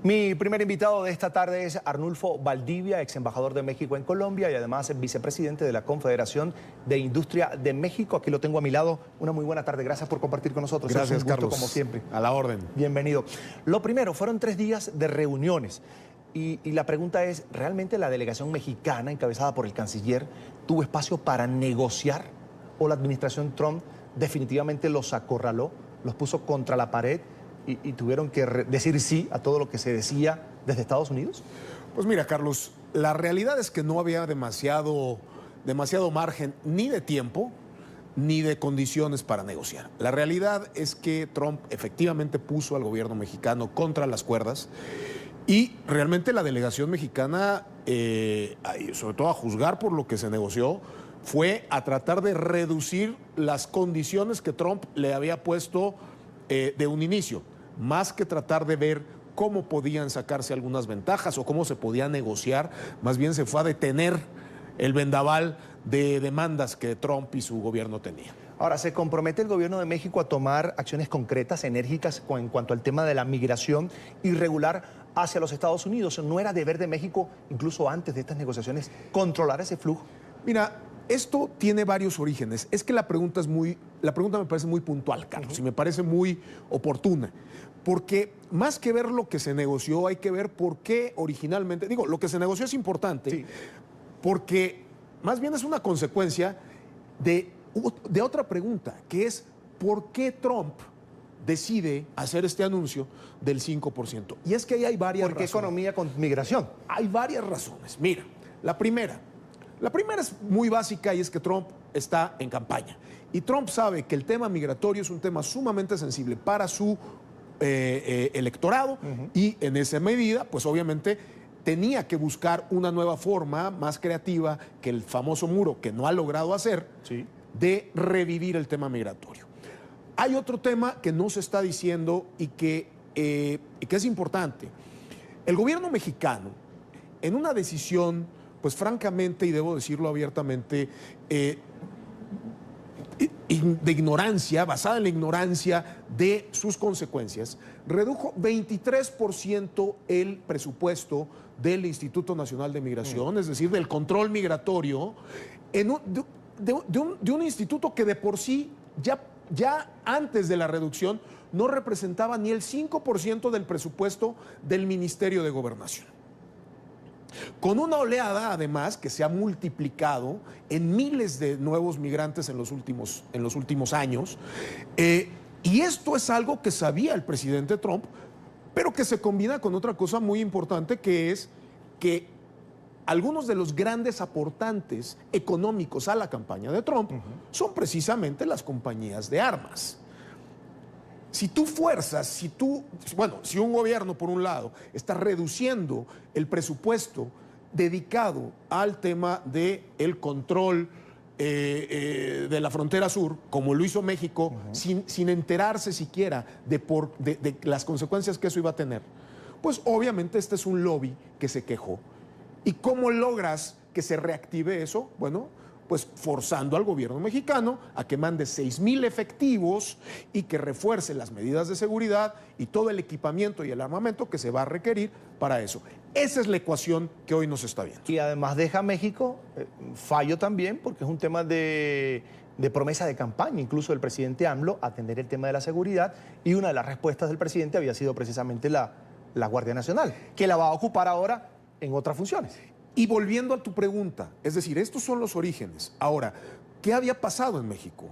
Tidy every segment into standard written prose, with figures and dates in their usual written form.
Mi primer invitado de esta tarde es Arnulfo Valdivia, ex embajador de México en Colombia y además vicepresidente de la Confederación de Industria de México. Aquí lo tengo a mi lado. Una muy buena tarde. Gracias por compartir con nosotros. Gracias, es un gusto, Carlos. como siempre. A la orden. Bienvenido. Lo primero, fueron 3 días de reuniones. Y la pregunta es, ¿realmente la delegación mexicana, encabezada por el canciller, tuvo espacio para negociar? ¿O la administración Trump definitivamente los acorraló, los puso contra la pared y tuvieron que decir sí a todo lo que se decía desde Estados Unidos? Pues mira, Carlos, la realidad es que no había demasiado margen ni de tiempo ni de condiciones para negociar. La realidad es que Trump efectivamente puso al gobierno mexicano contra las cuerdas y realmente la delegación mexicana, sobre todo a juzgar por lo que se negoció, fue a tratar de reducir las condiciones que Trump le había puesto de un inicio, más que tratar de ver cómo podían sacarse algunas ventajas o cómo se podía negociar, más bien se fue a detener el vendaval de demandas que Trump y su gobierno tenían. Ahora, ¿se compromete el gobierno de México a tomar acciones concretas, enérgicas, en cuanto al tema de la migración irregular hacia los Estados Unidos? ¿No era deber de México, incluso antes de estas negociaciones, controlar ese flujo? Mira, esto tiene varios orígenes. Es que la pregunta me parece muy puntual, Carlos, y me parece muy oportuna. Porque más que ver lo que se negoció, hay que ver por qué originalmente... Digo, lo que se negoció es importante, sí, porque más bien es una consecuencia de otra pregunta, que es ¿por qué Trump decide hacer este anuncio del 5%? Y es que ahí hay varias razones. ¿Por qué economía con migración? Hay varias razones. Mira, la primera es muy básica y es que Trump está en campaña. Y Trump sabe que el tema migratorio es un tema sumamente sensible para su electorado y en esa medida, pues obviamente tenía que buscar una nueva forma más creativa que el famoso muro que no ha logrado hacer, sí, de revivir el tema migratorio. Hay otro tema que no se está diciendo y que es importante. El gobierno mexicano, en una decisión, pues francamente, y debo decirlo abiertamente, de ignorancia, basada en la ignorancia de sus consecuencias, redujo 23% el presupuesto del Instituto Nacional de Migración, es decir, del control migratorio, de un instituto que de por sí, ya antes de la reducción, no representaba ni el 5% del presupuesto del Ministerio de Gobernación. Con una oleada, además, que se ha multiplicado en miles de nuevos migrantes en los últimos años. Y esto es algo que sabía el presidente Trump, pero que se combina con otra cosa muy importante, que es que algunos de los grandes aportantes económicos a la campaña de Trump son precisamente las compañías de armas. Si tú fuerzas, si un gobierno, por un lado, está reduciendo el presupuesto dedicado al tema del control de la frontera sur, como lo hizo México, sin enterarse siquiera de las consecuencias que eso iba a tener, pues obviamente este es un lobby que se quejó. ¿Y cómo logras que se reactive eso? Bueno, pues forzando al gobierno mexicano a que mande 6,000 efectivos y que refuerce las medidas de seguridad y todo el equipamiento y el armamento que se va a requerir para eso. Esa es la ecuación que hoy nos está viendo. Y además deja a México fallo también, porque es un tema de promesa de campaña, incluso del presidente AMLO, atender el tema de la seguridad, y una de las respuestas del presidente había sido precisamente la Guardia Nacional, que la va a ocupar ahora en otras funciones. Y volviendo a tu pregunta, es decir, estos son los orígenes. Ahora, ¿qué había pasado en México?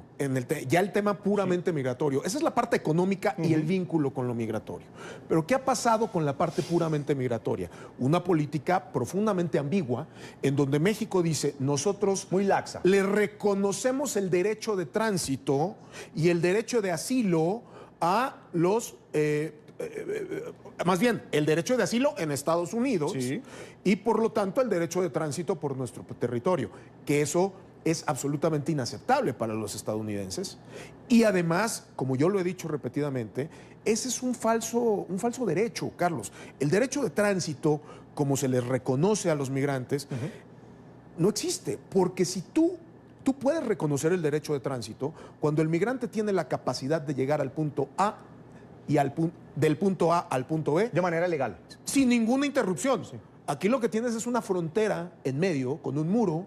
Ya el tema puramente migratorio. Esa es la parte económica y el vínculo con lo migratorio. Pero ¿qué ha pasado con la parte puramente migratoria? Una política profundamente ambigua en donde México dice, nosotros muy laxa, le reconocemos el derecho de tránsito y el derecho de asilo a los... más bien, el derecho de asilo en Estados Unidos, sí, y por lo tanto el derecho de tránsito por nuestro territorio, que eso es absolutamente inaceptable para los estadounidenses. Y además, como yo lo he dicho repetidamente, ese es un falso derecho, Carlos. El derecho de tránsito, como se les reconoce a los migrantes, no existe, porque si tú puedes reconocer el derecho de tránsito cuando el migrante tiene la capacidad de llegar al punto A y del punto A al punto B De manera legal. sin ninguna interrupción. Sí. Aquí lo que tienes es una frontera en medio con un muro,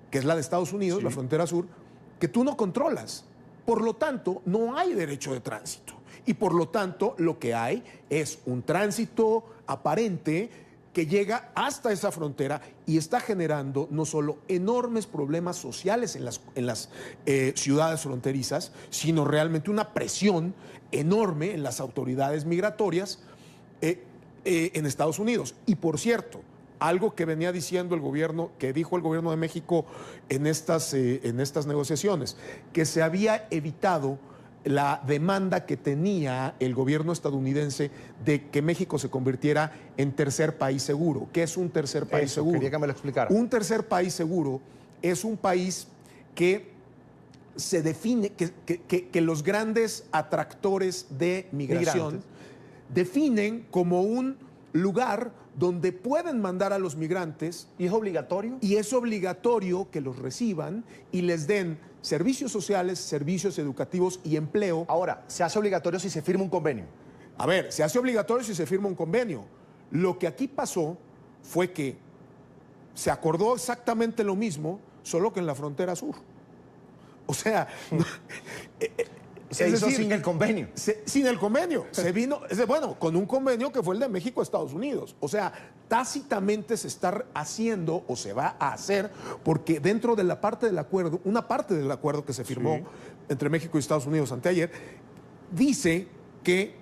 que es la de Estados Unidos, sí, la frontera sur, que tú no controlas. Por lo tanto, no hay derecho de tránsito. Y por lo tanto, lo que hay es un tránsito aparente que llega hasta esa frontera y está generando no solo enormes problemas sociales en las ciudades fronterizas, sino realmente una presión enorme en las autoridades migratorias en Estados Unidos. Y por cierto, algo que venía diciendo el gobierno, que dijo el gobierno de México en estas negociaciones, que se había evitado la demanda que tenía el gobierno estadounidense de que México se convirtiera en tercer país seguro. ¿Qué es un tercer país seguro? Quería que me lo explicara. Un tercer país seguro es un país que se define, que los grandes atractores de migración definen como un lugar donde pueden mandar a los migrantes. ¿Y es obligatorio? Y es obligatorio que los reciban y les den servicios sociales, servicios educativos y empleo. Ahora, se hace obligatorio si se firma un convenio. A ver, se hace obligatorio si se firma un convenio. Lo que aquí pasó fue que se acordó exactamente lo mismo, solo que en la frontera sur. O sea, se hizo sin el convenio. Sin el convenio. Se vino, bueno, con un convenio que fue el de México a Estados Unidos. O sea, tácitamente se está haciendo o se va a hacer porque dentro de la parte del acuerdo, una parte del acuerdo que se firmó entre México y Estados Unidos anteayer, dice que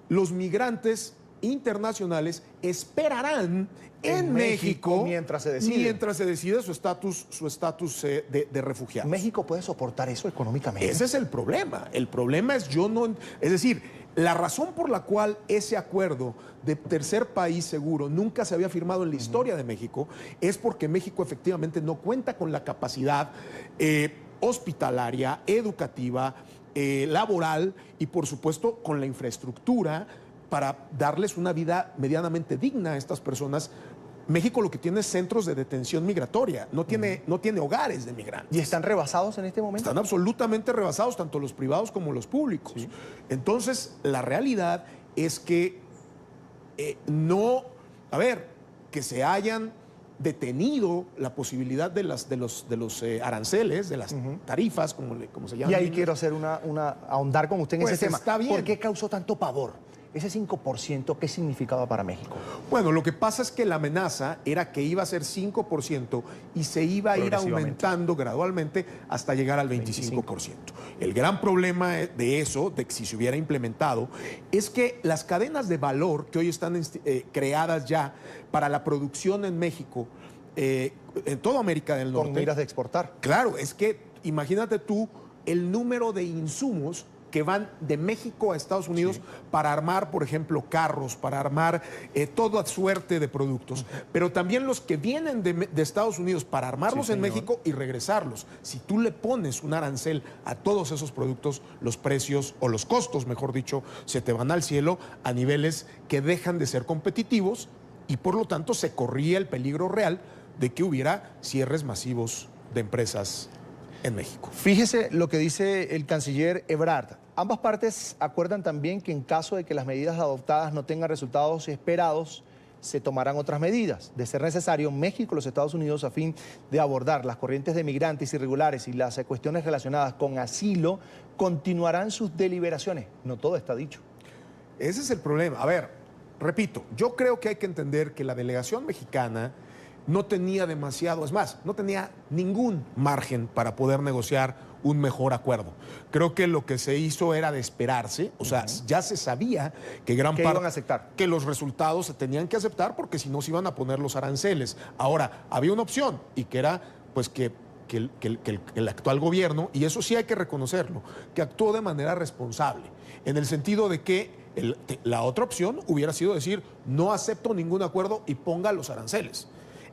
los migrantes internacionales esperarán en México mientras se decide su estatus de refugiados. ¿México puede soportar eso económicamente? Ese es el problema. El problema es es decir, la razón por la cual ese acuerdo de tercer país seguro nunca se había firmado en la historia de México es porque México efectivamente no cuenta con la capacidad hospitalaria, educativa, laboral y por supuesto con la infraestructura para darles una vida medianamente digna a estas personas. México lo que tiene es centros de detención migratoria, no tiene hogares de migrantes. ¿Y están rebasados en este momento? Están absolutamente rebasados, tanto los privados como los públicos. Sí. Entonces, la realidad es que que se hayan detenido la posibilidad de los aranceles, de las tarifas, como se llama. Y ahí quiero hacer ahondar con usted en ese tema. Está bien. ¿Por qué causó tanto pavor? Ese 5%, ¿qué significaba para México? Bueno, lo que pasa es que la amenaza era que iba a ser 5% y se iba a ir aumentando gradualmente hasta llegar al 25%. El gran problema de eso, de que si se hubiera implementado, es que las cadenas de valor que hoy están creadas ya para la producción en México, en toda América del Norte. Con miras de exportar. Claro, es que imagínate tú el número de insumos que van de México a Estados Unidos para armar, por ejemplo, carros, para armar toda suerte de productos, pero también los que vienen de Estados Unidos para armarlos en México y regresarlos. Si tú le pones un arancel a todos esos productos, los precios, o los costos, mejor dicho, se te van al cielo a niveles que dejan de ser competitivos y por lo tanto se corría el peligro real de que hubiera cierres masivos de empresas en México. Fíjese lo que dice el canciller Ebrard. Ambas partes acuerdan también que en caso de que las medidas adoptadas no tengan resultados esperados, se tomarán otras medidas. De ser necesario, México y los Estados Unidos, a fin de abordar las corrientes de migrantes irregulares y las cuestiones relacionadas con asilo, continuarán sus deliberaciones. No todo está dicho. Ese es el problema. A ver, repito, yo creo que hay que entender que la delegación mexicana no tenía demasiado, es más, no tenía ningún margen para poder negociar un mejor acuerdo. Creo que lo que se hizo era de esperarse, o sea, ya se sabía que gran parte iban a aceptar, que los resultados se tenían que aceptar porque si no se iban a poner los aranceles. Ahora, había una opción y que era pues que el actual gobierno, y eso sí hay que reconocerlo, que actuó de manera responsable, en el sentido de que la otra opción hubiera sido decir no acepto ningún acuerdo y ponga los aranceles.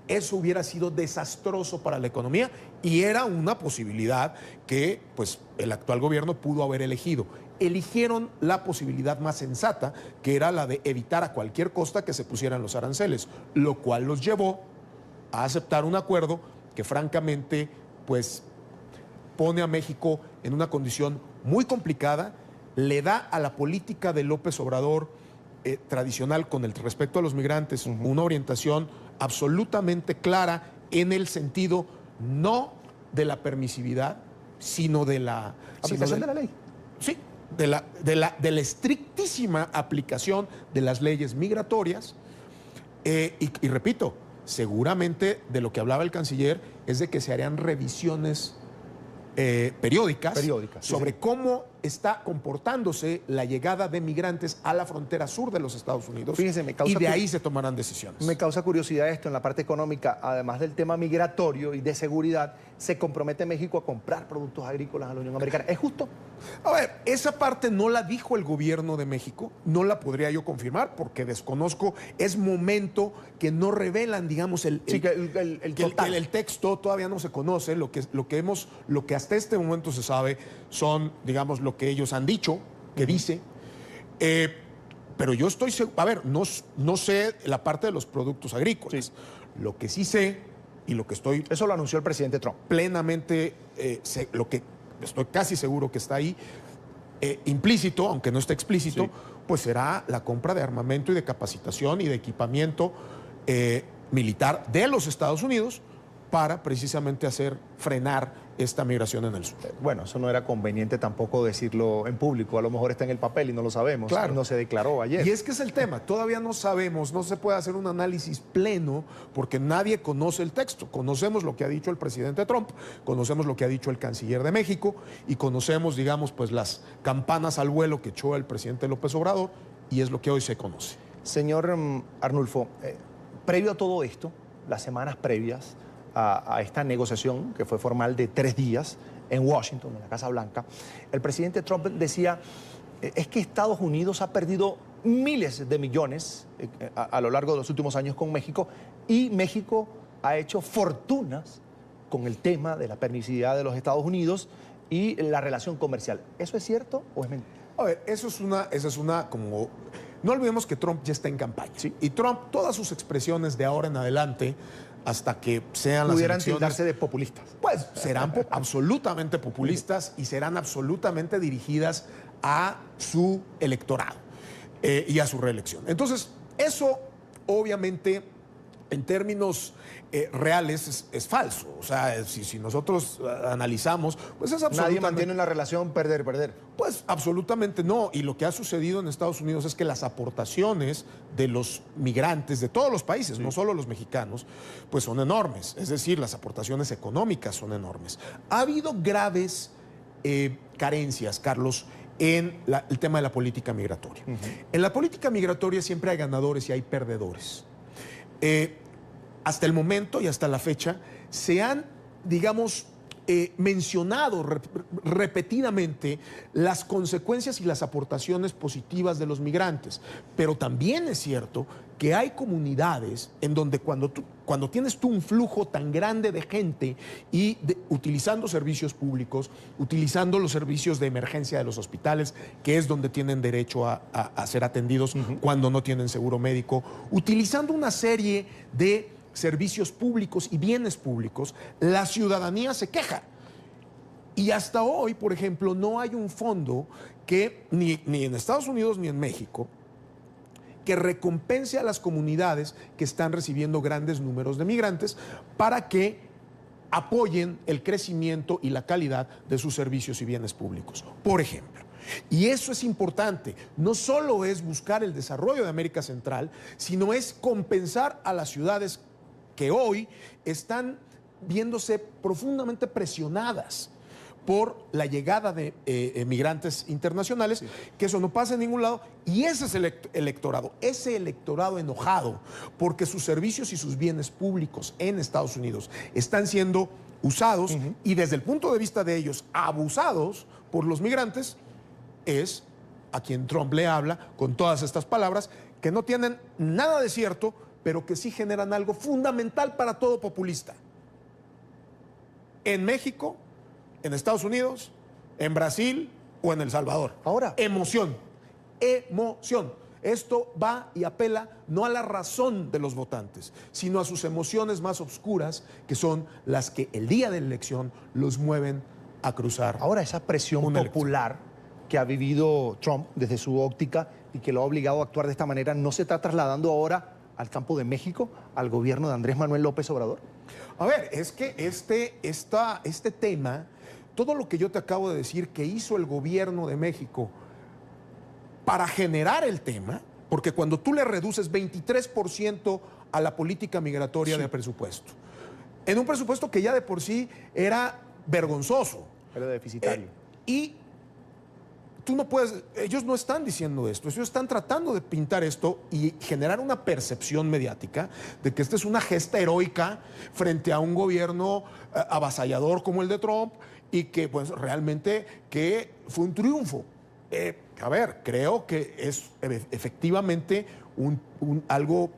Eso hubiera sido desastroso para la economía y era una posibilidad que pues, el actual gobierno pudo haber elegido. Eligieron la posibilidad más sensata, que era la de evitar a cualquier costa que se pusieran los aranceles, lo cual los llevó a aceptar un acuerdo que francamente pues, pone a México en una condición muy complicada. le da a la política de López Obrador tradicional con el respecto a los migrantes una orientación absolutamente clara en el sentido no de la permisividad, sino de la aplicación de la ley. Sí, de la estrictísima aplicación de las leyes migratorias. Y repito, seguramente de lo que hablaba el canciller es de que se harían revisiones periódicas sobre cómo está comportándose la llegada de migrantes a la frontera sur de los Estados Unidos. Fíjese, y de ahí se tomarán decisiones. Me causa curiosidad esto en la parte económica, además del tema migratorio y de seguridad, ¿se compromete México a comprar productos agrícolas a la Unión Americana? ¿Es justo? A ver, esa parte no la dijo el gobierno de México, no la podría yo confirmar porque desconozco, es momento que no revelan, digamos, el texto todavía no se conoce, lo que hasta este momento se sabe son, digamos, lo que ellos han dicho, que dice, pero yo estoy seguro, a ver, no sé la parte de los productos agrícolas, sí. Lo que sí sé y lo que estoy... Eso lo anunció el presidente Trump. Plenamente, lo que estoy casi seguro que está ahí, implícito, aunque no esté explícito, sí. Pues será la compra de armamento y de capacitación y de equipamiento militar de los Estados Unidos para precisamente frenar esta migración en el sur. Bueno, eso no era conveniente tampoco decirlo en público, a lo mejor está en el papel y no lo sabemos, claro. No se declaró ayer. Y es que es el tema, todavía no sabemos, no se puede hacer un análisis pleno porque nadie conoce el texto. Conocemos lo que ha dicho el presidente Trump, conocemos lo que ha dicho el canciller de México y conocemos, digamos, pues las campanas al vuelo que echó el presidente López Obrador y es lo que hoy se conoce. Señor Arnulfo, previo a todo esto, las semanas previas a esta negociación, que fue formal de 3 días en Washington, en la Casa Blanca, el presidente Trump decía, es que Estados Unidos ha perdido miles de millones a lo largo de los últimos años con México y México ha hecho fortunas con el tema de la permisividad de los Estados Unidos y la relación comercial. ¿Eso es cierto o es mentira? A ver, esa es una como... No olvidemos que Trump ya está en campaña, ¿sí? Y Trump, todas sus expresiones de ahora en adelante, hasta que sean pudieran las elecciones, tildarse de populistas. Pues serán absolutamente populistas y serán absolutamente dirigidas a su electorado y a su reelección. Entonces, eso obviamente en términos reales es falso. O sea, si nosotros analizamos, pues es absolutamente... Nadie mantiene una relación perder. Pues absolutamente no. Y lo que ha sucedido en Estados Unidos es que las aportaciones de los migrantes de todos los países, sí, no solo los mexicanos, pues son enormes. Es decir, las aportaciones económicas son enormes. Ha habido graves carencias, Carlos, en el tema de la política migratoria. En la política migratoria siempre hay ganadores y hay perdedores. Hasta el momento y hasta la fecha se han, digamos, mencionado repetidamente las consecuencias y las aportaciones positivas de los migrantes, pero también es cierto que hay comunidades en donde cuando tienes tú un flujo tan grande de gente y utilizando servicios públicos, utilizando los servicios de emergencia de los hospitales, que es donde tienen derecho a ser atendidos cuando no tienen seguro médico, utilizando una serie de servicios públicos y bienes públicos, la ciudadanía se queja. Y hasta hoy, por ejemplo, no hay un fondo que, ni en Estados Unidos ni en México, que recompense a las comunidades que están recibiendo grandes números de migrantes para que apoyen el crecimiento y la calidad de sus servicios y bienes públicos, por ejemplo. Y eso es importante, no solo es buscar el desarrollo de América Central, sino es compensar a las ciudades que hoy están viéndose profundamente presionadas por la llegada de migrantes internacionales, sí, que eso no pasa en ningún lado, y ese es el electorado enojado, porque sus servicios y sus bienes públicos en Estados Unidos están siendo usados y desde el punto de vista de ellos abusados por los migrantes, es a quien Trump le habla con todas estas palabras que no tienen nada de cierto, pero que sí generan algo fundamental para todo populista. En México, en Estados Unidos, en Brasil o en El Salvador. Ahora, emoción. Esto va y apela no a la razón de los votantes, sino a sus emociones más oscuras, que son las que el día de la elección los mueven a cruzar. Ahora, esa presión popular que ha vivido Trump desde su óptica y que lo ha obligado a actuar de esta manera no se está trasladando ahora al campo de México, al gobierno de Andrés Manuel López Obrador? A ver, es que este tema, todo lo que yo te acabo de decir que hizo el gobierno de México para generar el tema, porque cuando tú le reduces 23% a la política migratoria de presupuesto, en un presupuesto que ya de por sí era vergonzoso. Era deficitario. Y tú no puedes, ellos no están diciendo esto, ellos están tratando de pintar esto y generar una percepción mediática de que esta es una gesta heroica frente a un gobierno avasallador como el de Trump y que pues realmente que fue un triunfo. A ver, creo que es efectivamente algo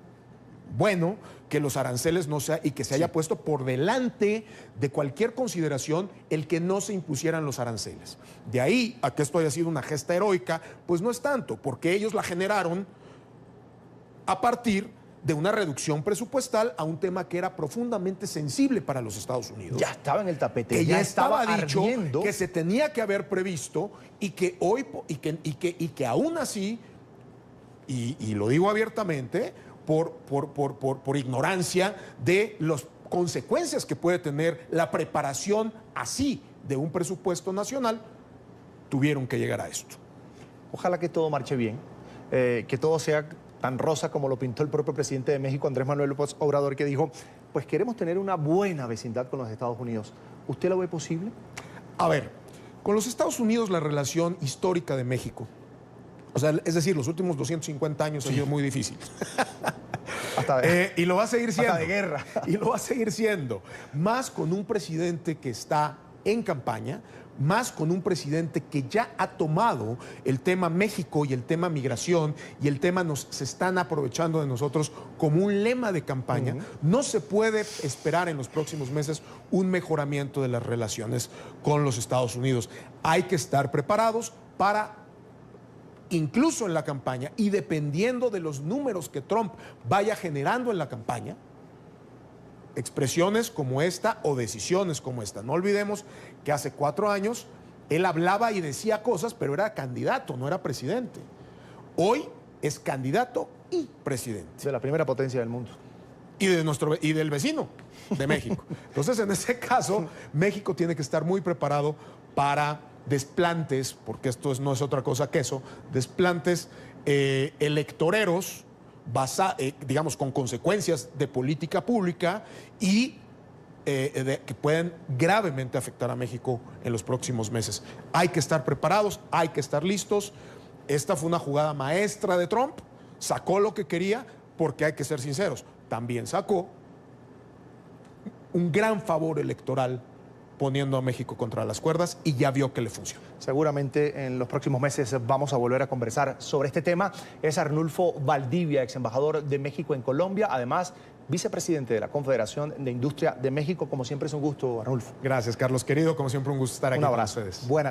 bueno que los aranceles no sea y que se haya puesto por delante de cualquier consideración el que no se impusieran los aranceles. De ahí a que esto haya sido una gesta heroica, pues no es tanto, porque ellos la generaron a partir de una reducción presupuestal a un tema que era profundamente sensible para los Estados Unidos. Ya estaba en el tapete, Que ya estaba dicho ardiendo, que se tenía que haber previsto y que hoy y que aún así, y lo digo abiertamente, por ignorancia de las consecuencias que puede tener la preparación así de un presupuesto nacional, tuvieron que llegar a esto. Ojalá que todo marche bien, que todo sea tan rosa como lo pintó el propio presidente de México, Andrés Manuel López Obrador, que dijo, pues queremos tener una buena vecindad con los Estados Unidos. ¿Usted lo ve posible? A ver, con los Estados Unidos la relación histórica de México, o sea, es decir, los últimos 250 años ha sido muy difícil. Y lo va a seguir siendo. Hasta de guerra. Y lo va a seguir siendo. Más con un presidente que está en campaña, más con un presidente que ya ha tomado el tema México y el tema migración y el tema se están aprovechando de nosotros como un lema de campaña. No se puede esperar en los próximos meses un mejoramiento de las relaciones con los Estados Unidos. Hay que estar preparados para, incluso en la campaña y dependiendo de los números que Trump vaya generando en la campaña, expresiones como esta o decisiones como esta. No olvidemos que hace 4 años él hablaba y decía cosas, pero era candidato, no era presidente. Hoy es candidato y presidente. De la primera potencia del mundo. Y del vecino de México. Entonces, en ese caso, México tiene que estar muy preparado para desplantes, porque esto no es otra cosa que eso, desplantes electoreros, digamos, con consecuencias de política pública y que pueden gravemente afectar a México en los próximos meses. Hay que estar preparados, hay que estar listos. Esta fue una jugada maestra de Trump, sacó lo que quería, porque hay que ser sinceros, también sacó un gran favor electoral poniendo a México contra las cuerdas y ya vio que le funciona. Seguramente en los próximos meses vamos a volver a conversar sobre este tema. Es Arnulfo Valdivia, ex embajador de México en Colombia, además vicepresidente de la Confederación de Industria de México. Como siempre es un gusto, Arnulfo. Gracias, Carlos, querido. Como siempre un gusto estar aquí con ustedes. Buenas